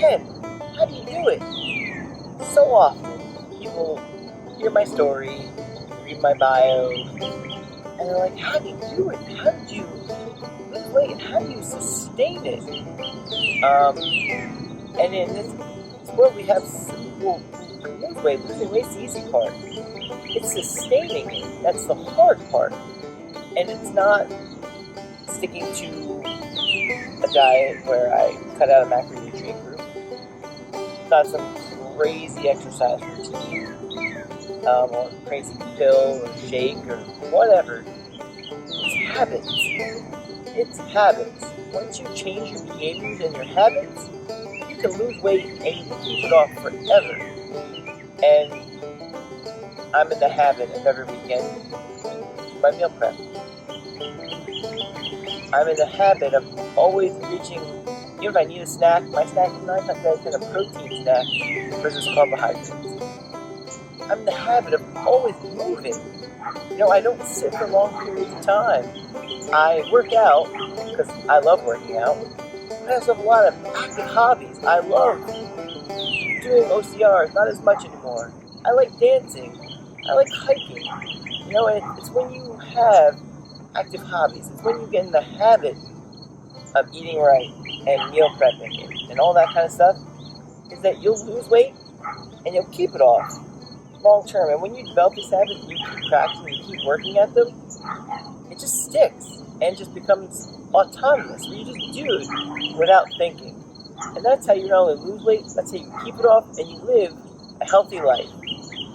Ken, how do you do it? So often, people hear my story, read my bio, and they're like, how do you do it? How did you lose weight? How do you sustain it? And in this world, we have some people who lose weight. Losing weight's the easy part. It's sustaining it. That's the hard part. And it's not sticking to a diet where I cut out a macronutrient group. It's not some crazy exercise routine, or crazy pill or shake or whatever. It's habits. It's habits. Once you change your behaviors and your habits, you can lose weight and you can keep it off forever. And I'm in the habit of every weekend my meal prep. I'm in the habit of always reaching, if I need a snack, my snack is 9 times out of 10 a protein snack versus carbohydrates. I'm in the habit of always moving. I don't sit for long periods of time. I work out because I love working out. I also have a lot of active hobbies. I love doing OCRs, not as much anymore. I like dancing. I like hiking. And it's when you have active hobbies. It's when you get in the habit of eating right and meal prepping and all that kind of stuff, is that you'll lose weight and you'll keep it off long term. And when you develop these habits and you keep practicing and you keep working at them, it just sticks and just becomes autonomous, where you just do it without thinking. And that's how you not only lose weight, that's how you keep it off and you live a healthy life.